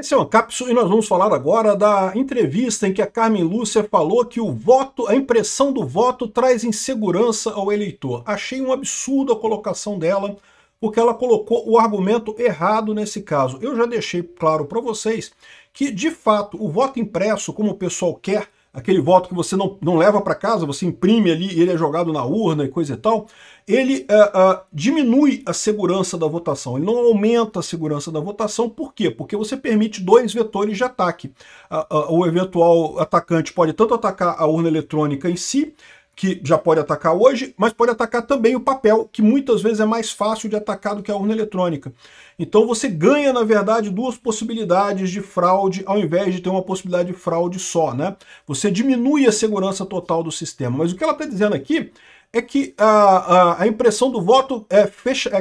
Esse é uma cápsula e nós vamos falar agora da entrevista em que a Carmen Lúcia falou que o voto, a impressão do voto traz insegurança ao eleitor. Achei um absurdo a colocação dela, porque ela colocou o argumento errado nesse caso. Eu já deixei claro para vocês que, de fato, o voto impresso, como o pessoal quer, aquele voto que você não leva para casa, você imprime ali e ele é jogado na urna e coisa e tal, ele diminui a segurança da votação, ele não aumenta a segurança da votação. Por quê? Porque você permite dois vetores de ataque. O eventual atacante pode tanto atacar a urna eletrônica em si, que já pode atacar hoje, mas pode atacar também o papel, que muitas vezes é mais fácil de atacar do que a urna eletrônica. Então você ganha, na verdade, duas possibilidades de fraude, ao invés de ter uma possibilidade de fraude só, né? Você diminui a segurança total do sistema. Mas o que ela está dizendo aqui é que a impressão do voto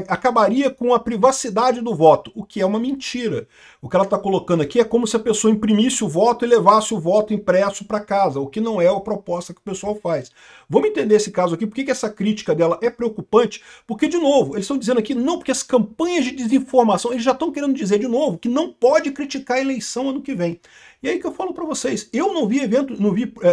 acabaria com a privacidade do voto, o que é uma mentira. O que ela está colocando aqui é como se a pessoa imprimisse o voto e levasse o voto impresso para casa, o que não é a proposta que o pessoal faz. Vamos entender esse caso aqui, por que essa crítica dela é preocupante? Porque, de novo, eles estão dizendo aqui, não, porque as campanhas de desinformação, eles já estão querendo dizer de novo que não pode criticar a eleição ano que vem. E aí que eu falo para vocês, eu não vi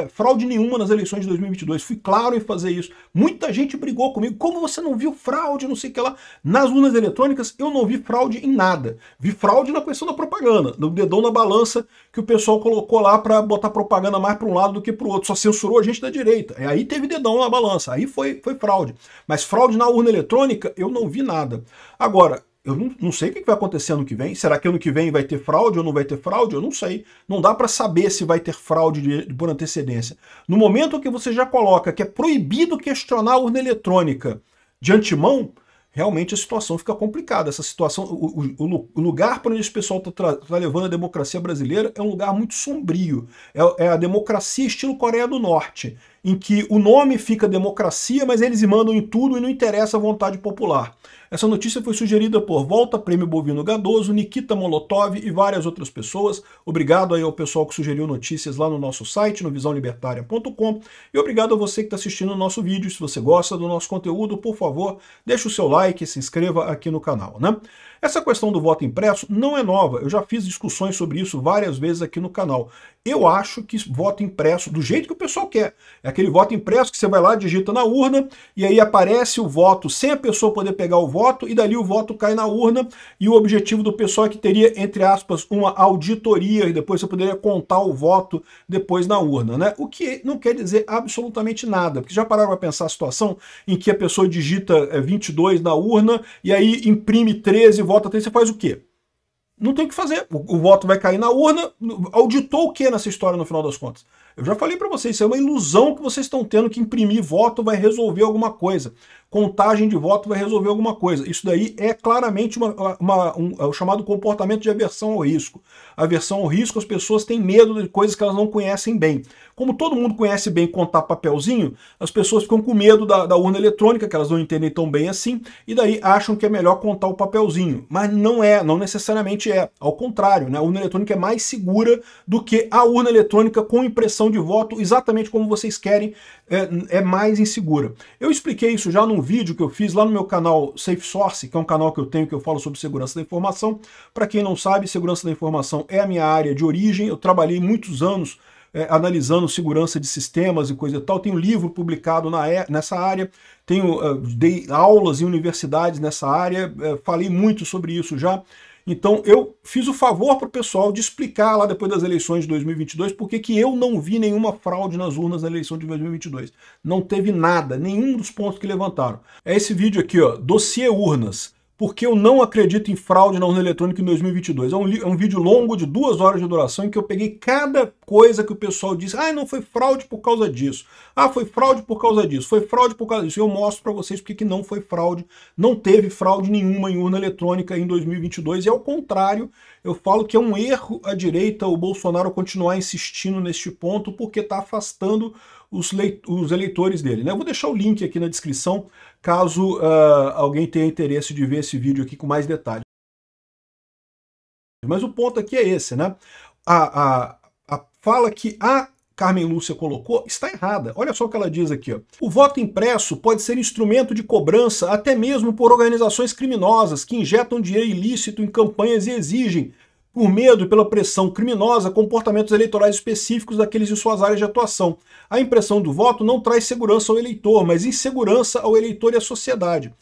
fraude nenhuma nas eleições de 2022, fui claro em fazer isso. Muita gente brigou comigo, como você não viu fraude, não sei o que lá. Nas urnas eletrônicas eu não vi fraude em nada. Vi fraude na questão da propaganda, do dedão na balança que o pessoal colocou lá para botar propaganda mais para um lado do que para o outro, só censurou a gente da direita. E aí teve dedão na balança, aí foi fraude. Mas fraude na urna eletrônica eu não vi nada. Agora, eu não sei o que vai acontecer ano que vem. Será que ano que vem vai ter fraude ou não vai ter fraude? Eu não sei. Não dá para saber se vai ter fraude por antecedência. No momento que você já coloca que é proibido questionar a urna eletrônica de antemão, realmente a situação fica complicada. Essa situação, o lugar para onde esse pessoal está levando a democracia brasileira é um lugar muito sombrio. É a democracia estilo Coreia do Norte, em que o nome fica democracia, mas eles mandam em tudo e não interessa a vontade popular. Essa notícia foi sugerida por Volta Prêmio Bovino Gadoso, Nikita Molotov e várias outras pessoas. Obrigado aí ao pessoal que sugeriu notícias lá no nosso site, no visãolibertaria.com. E obrigado a você que está assistindo o nosso vídeo. Se você gosta do nosso conteúdo, por favor, deixe o seu like e se inscreva aqui no canal, né? Essa questão do voto impresso não é nova. Eu já fiz discussões sobre isso várias vezes aqui no canal. Eu acho que voto impresso, do jeito que o pessoal quer, é aquele voto impresso que você vai lá, digita na urna, e aí aparece o voto sem a pessoa poder pegar o voto, e dali o voto cai na urna, e o objetivo do pessoal é que teria, entre aspas, uma auditoria, e depois você poderia contar o voto depois na urna, né? O que não quer dizer absolutamente nada, porque já pararam para pensar a situação em que a pessoa digita 22 na urna, e aí imprime 13 e vota 13, você faz o quê? Não tem o que fazer. O voto vai cair na urna. Auditou o que nessa história no final das contas? Eu já falei para vocês, isso é uma ilusão que vocês estão tendo, que imprimir voto vai resolver alguma coisa. Contagem de voto vai resolver alguma coisa. Isso daí é claramente o chamado comportamento de aversão ao risco. Aversão ao risco, as pessoas têm medo de coisas que elas não conhecem bem. Como todo mundo conhece bem contar papelzinho, as pessoas ficam com medo da urna eletrônica, que elas não entendem tão bem assim, e daí acham que é melhor contar o papelzinho. Mas não é, não necessariamente é. Ao contrário, né? A urna eletrônica é mais segura do que a urna eletrônica com impressão de voto, exatamente como vocês querem, é mais insegura. Eu expliquei isso já num vídeo que eu fiz lá no meu canal Safe Source, que é um canal que eu tenho que eu falo sobre segurança da informação. Para quem não sabe, segurança da informação é a minha área de origem. Eu trabalhei muitos anos analisando segurança de sistemas e coisa e tal. Tenho livro publicado nessa área, dei aulas em universidades nessa área, falei muito sobre isso já. Então eu fiz o favor para o pessoal de explicar lá depois das eleições de 2022 porque que eu não vi nenhuma fraude nas urnas na eleição de 2022. Não teve nada, nenhum dos pontos que levantaram. É esse vídeo aqui, ó, Dossiê Urnas. Porque eu não acredito em fraude na urna eletrônica em 2022. É um vídeo longo de 2 horas de duração em que eu peguei cada coisa que o pessoal disse. Ah, não foi fraude por causa disso. Ah, foi fraude por causa disso. Foi fraude por causa disso. Eu mostro para vocês porque que não foi fraude. Não teve fraude nenhuma em urna eletrônica em 2022. E ao contrário, eu falo que é um erro à direita o Bolsonaro continuar insistindo neste ponto porque está afastando os eleitores dele, né? Eu vou deixar o link aqui na descrição, caso alguém tenha interesse de ver esse vídeo aqui com mais detalhes. Mas o ponto aqui é esse, né? A fala que a Carmen Lúcia colocou está errada. Olha só o que ela diz aqui, ó. O voto impresso pode ser instrumento de cobrança até mesmo por organizações criminosas que injetam dinheiro ilícito em campanhas e exigem por medo e pela pressão criminosa, comportamentos eleitorais específicos daqueles de suas áreas de atuação. A impressão do voto não traz segurança ao eleitor, mas insegurança ao eleitor e à sociedade.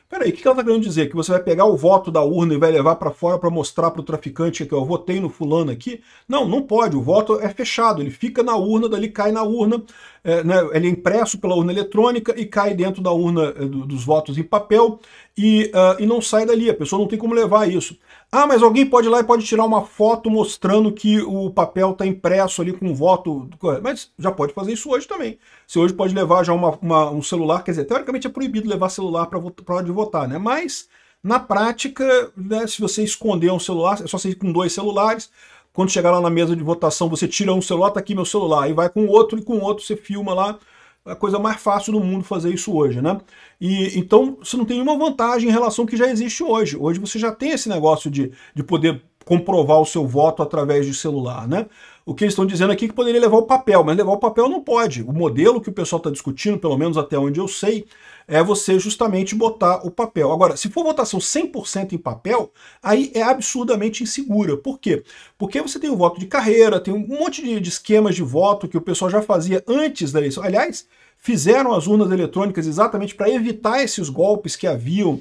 Peraí, o que ela está querendo dizer? Que você vai pegar o voto da urna e vai levar para fora para mostrar para o traficante que eu votei no fulano aqui? Não, não pode. O voto é fechado, ele fica na urna, dali cai na urna, né, ele é impresso pela urna eletrônica e cai dentro da urna dos votos em papel e não sai dali. A pessoa não tem como levar isso. Ah, mas alguém pode ir lá e pode tirar uma foto mostrando que o papel está impresso ali com o voto. Mas já pode fazer isso hoje também. Você hoje pode levar já um celular, quer dizer, teoricamente é proibido levar celular para hora de votar, né? Mas, na prática, né, se você esconder um celular, é só você ir com 2 celulares, quando chegar lá na mesa de votação, você tira um celular, tá aqui meu celular, aí vai com o outro e com o outro você filma lá. A coisa mais fácil do mundo fazer isso hoje, né? E então você não tem nenhuma vantagem em relação ao que já existe hoje. Hoje você já tem esse negócio de poder comprovar o seu voto através de celular, né? O que eles estão dizendo aqui é que poderia levar o papel, mas levar o papel não pode. O modelo que o pessoal está discutindo, pelo menos até onde eu sei, é você justamente botar o papel. Agora, se for votação 100% em papel, aí é absurdamente insegura. Por quê? Porque você tem o voto de carreira, tem um monte de esquemas de voto que o pessoal já fazia antes da eleição. Aliás, fizeram as urnas eletrônicas exatamente para evitar esses golpes que haviam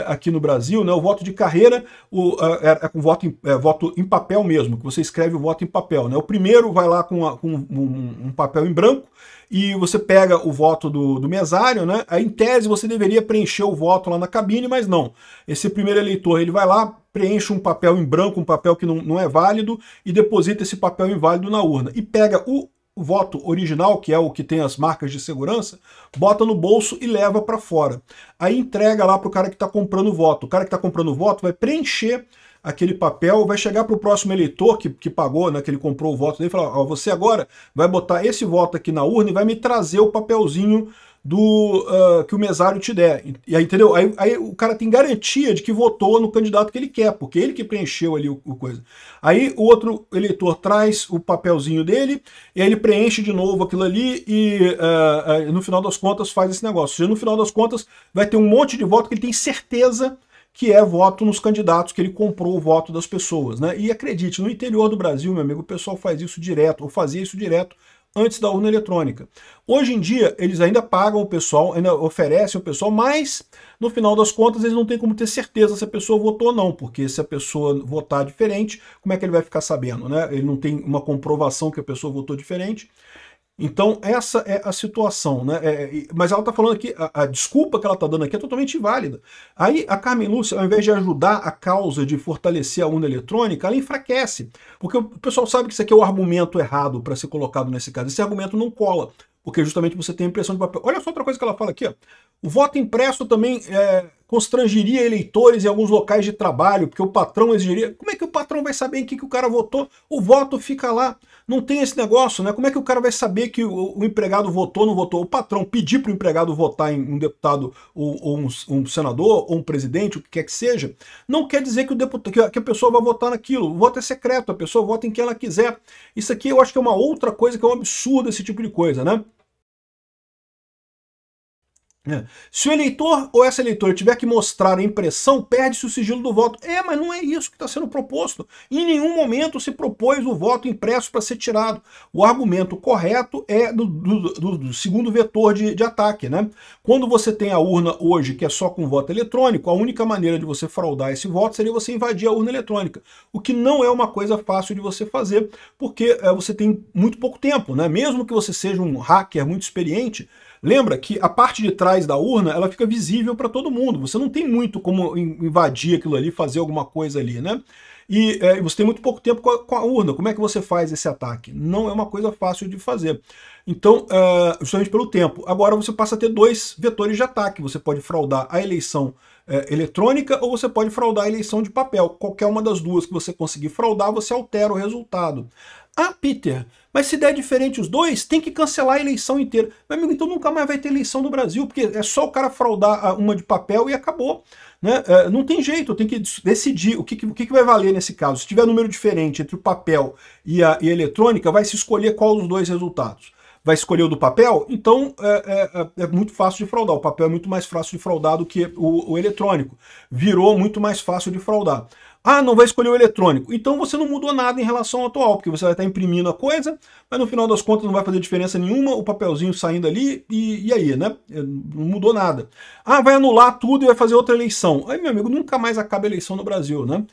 aqui no Brasil, né? O voto de carreira é com voto em papel mesmo, que você escreve o voto em papel, né? O primeiro vai lá com um papel em branco e você pega o voto do mesário, né? Aí, em tese, você deveria preencher o voto lá na cabine, mas não. Esse primeiro eleitor, ele vai lá, preenche um papel em branco, um papel que não é válido, e deposita esse papel inválido na urna. E pega o voto original, que é o que tem as marcas de segurança, bota no bolso e leva para fora. Aí entrega lá para o cara que está comprando o voto. O cara que está comprando o voto vai preencher aquele papel, vai chegar para o próximo eleitor que pagou, né, que ele comprou o voto dele, e falar, ó, você agora vai botar esse voto aqui na urna e vai me trazer o papelzinho que o mesário te der. E aí, entendeu? Aí o cara tem garantia de que votou no candidato que ele quer, porque ele que preencheu ali o coisa. Aí o outro eleitor traz o papelzinho dele, e aí ele preenche de novo aquilo ali e no final das contas faz esse negócio. Ou seja, no final das contas vai ter um monte de voto que ele tem certeza que é voto nos candidatos, que ele comprou o voto das pessoas, né? E acredite, no interior do Brasil, meu amigo, o pessoal faz isso direto, ou fazia isso direto, antes da urna eletrônica. Hoje em dia, eles ainda pagam o pessoal, ainda oferecem o pessoal, mas no final das contas eles não têm como ter certeza se a pessoa votou ou não, porque se a pessoa votar diferente, como é que ele vai ficar sabendo, né? Ele não tem uma comprovação que a pessoa votou diferente. Então essa é a situação, né? Mas ela está falando aqui, a desculpa que ela está dando aqui é totalmente inválida. Aí a Carmen Lúcia, ao invés de ajudar a causa de fortalecer a urna eletrônica, ela enfraquece. Porque o pessoal sabe que isso aqui é o argumento errado para ser colocado nesse caso. Esse argumento não cola, porque justamente você tem a impressão de papel. Olha só outra coisa que ela fala aqui, ó. O voto impresso também constrangeria eleitores em alguns locais de trabalho, porque o patrão exigiria... Como é que o patrão vai saber em que o cara votou? O voto fica lá. Não tem esse negócio, né? Como é que o cara vai saber que o empregado votou ou não votou? O patrão pedir para o empregado votar em um deputado ou um senador ou um presidente, o que quer que seja, não quer dizer que a pessoa vai votar naquilo. O voto é secreto, a pessoa vota em quem ela quiser. Isso aqui eu acho que é uma outra coisa que é um absurdo, esse tipo de coisa, né? Se o eleitor ou essa eleitora tiver que mostrar a impressão, perde-se o sigilo do voto. Mas não é isso que está sendo proposto. Em nenhum momento se propôs o voto impresso para ser tirado. O argumento correto é do segundo vetor de ataque, né? Quando você tem a urna hoje que é só com voto eletrônico, a única maneira de você fraudar esse voto seria você invadir a urna eletrônica. O que não é uma coisa fácil de você fazer, porque você tem muito pouco tempo, né? Mesmo que você seja um hacker muito experiente, lembra que a parte de trás da urna ela fica visível para todo mundo. Você não tem muito como invadir aquilo ali, fazer alguma coisa ali, né? E você tem muito pouco tempo com a urna. Como é que você faz esse ataque? Não é uma coisa fácil de fazer. Então, justamente pelo tempo. Agora você passa a ter 2 vetores de ataque. Você pode fraudar a eleição eletrônica ou você pode fraudar a eleição de papel. Qualquer uma das duas que você conseguir fraudar, você altera o resultado. Ah, Peter, mas se der diferente os dois, tem que cancelar a eleição inteira. Meu amigo, então nunca mais vai ter eleição no Brasil, porque é só o cara fraudar uma de papel e acabou. Né? Não tem jeito, tem que decidir o que vai valer nesse caso. Se tiver número diferente entre o papel e a eletrônica, vai se escolher qual dos dois resultados. Vai escolher o do papel? Então é muito fácil de fraudar. O papel é muito mais fácil de fraudar do que o eletrônico. Virou muito mais fácil de fraudar. Ah, não vai escolher o eletrônico. Então você não mudou nada em relação ao atual, porque você vai estar imprimindo a coisa, mas no final das contas não vai fazer diferença nenhuma, o papelzinho saindo ali, e aí, né? Não mudou nada. Ah, vai anular tudo e vai fazer outra eleição. Aí, meu amigo, nunca mais acaba a eleição no Brasil, né?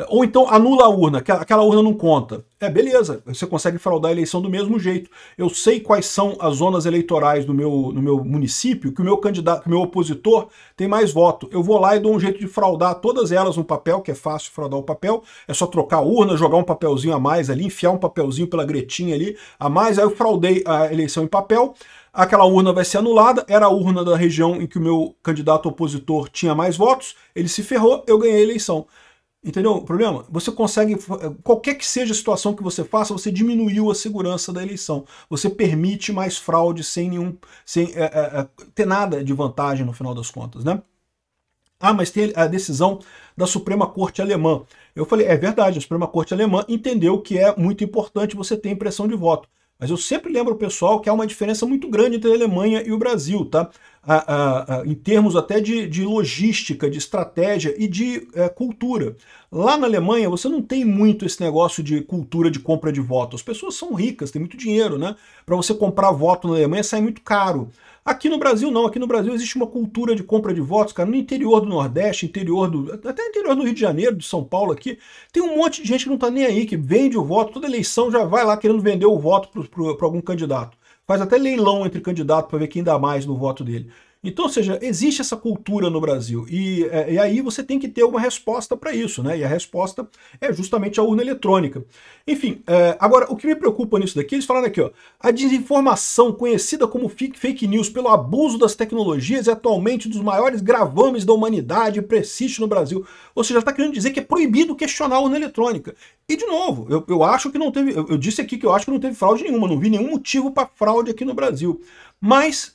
Ou então anula a urna, aquela urna não conta. Beleza, você consegue fraudar a eleição do mesmo jeito. Eu sei quais são as zonas eleitorais no meu município, que o meu candidato, que o meu opositor tem mais voto. Eu vou lá e dou um jeito de fraudar todas elas no papel, que é fácil fraudar o papel, é só trocar a urna, jogar um papelzinho a mais ali, enfiar um papelzinho pela gretinha ali a mais, aí eu fraudei a eleição em papel, aquela urna vai ser anulada, era a urna da região em que o meu candidato opositor tinha mais votos, ele se ferrou, eu ganhei a eleição. Entendeu o problema? Você consegue, qualquer que seja a situação que você faça, você diminuiu a segurança da eleição. Você permite mais fraude sem ter nada de vantagem no final das contas, né? Ah, mas tem a decisão da Suprema Corte Alemã. Eu falei, é verdade, a Suprema Corte Alemã entendeu que é muito importante você ter impressão de voto. Mas eu sempre lembro o pessoal que há uma diferença muito grande entre a Alemanha e o Brasil, tá? Em termos até de logística, de estratégia e de cultura. Lá na Alemanha você não tem muito esse negócio de cultura de compra de voto. As pessoas são ricas, têm muito dinheiro, né? Para você comprar voto na Alemanha sai muito caro. Aqui no Brasil não, aqui no Brasil existe uma cultura de compra de votos, cara, no interior do Nordeste, até interior do Rio de Janeiro, de São Paulo aqui, tem um monte de gente que não tá nem aí, que vende o voto, toda eleição já vai lá querendo vender o voto para algum candidato. Faz até leilão entre candidatos para ver quem dá mais no voto dele. Então, ou seja, existe essa cultura no Brasil e aí você tem que ter uma resposta para isso, né? E a resposta é justamente a urna eletrônica. Enfim, agora o que me preocupa nisso daqui, eles falaram aqui, ó, a desinformação conhecida como fake news pelo abuso das tecnologias é atualmente um dos maiores gravames da humanidade e persiste no Brasil. Ou seja, está querendo dizer que é proibido questionar a urna eletrônica. E de novo, eu acho que não teve, eu disse aqui que eu acho que não teve fraude nenhuma, não vi nenhum motivo para fraude aqui no Brasil. Mas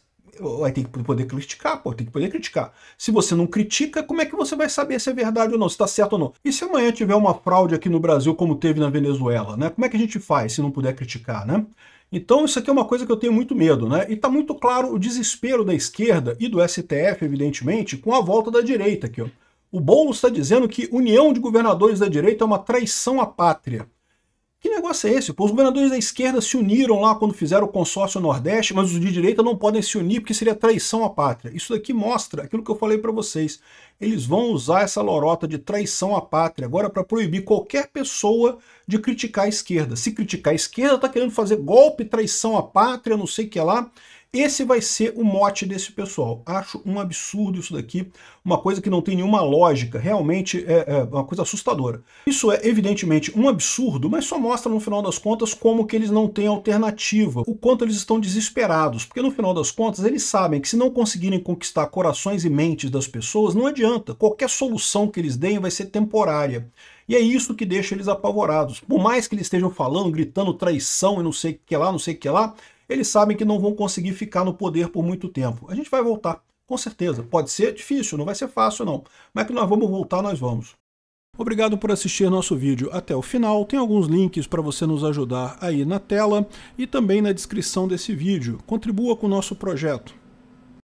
vai ter que poder criticar, pô, tem que poder criticar. Se você não critica, como é que você vai saber se é verdade ou não, se está certo ou não? E se amanhã tiver uma fraude aqui no Brasil, como teve na Venezuela, né? Como é que a gente faz se não puder criticar, né? Então isso aqui é uma coisa que eu tenho muito medo, né? E está muito claro o desespero da esquerda e do STF, evidentemente, com a volta da direita aqui, ó. O Boulos está dizendo que união de governadores da direita é uma traição à pátria. Que negócio é esse? Pô, os governadores da esquerda se uniram lá quando fizeram o consórcio Nordeste, mas os de direita não podem se unir porque seria traição à pátria. Isso daqui mostra aquilo que eu falei para vocês. Eles vão usar essa lorota de traição à pátria agora para proibir qualquer pessoa de criticar a esquerda. Se criticar a esquerda, está querendo fazer golpe, traição à pátria, não sei o que lá. Esse vai ser o mote desse pessoal. Acho um absurdo isso daqui, uma coisa que não tem nenhuma lógica, realmente é uma coisa assustadora. Isso é evidentemente um absurdo, mas só mostra no final das contas como que eles não têm alternativa, o quanto eles estão desesperados, porque no final das contas eles sabem que se não conseguirem conquistar corações e mentes das pessoas, não adianta, qualquer solução que eles deem vai ser temporária. E é isso que deixa eles apavorados. Por mais que eles estejam falando, gritando traição e não sei o que lá, não sei o que lá, eles sabem que não vão conseguir ficar no poder por muito tempo. A gente vai voltar, com certeza. Pode ser difícil, não vai ser fácil não. Mas que nós vamos voltar, nós vamos. Obrigado por assistir nosso vídeo até o final. Tem alguns links para você nos ajudar aí na tela e também na descrição desse vídeo. Contribua com o nosso projeto.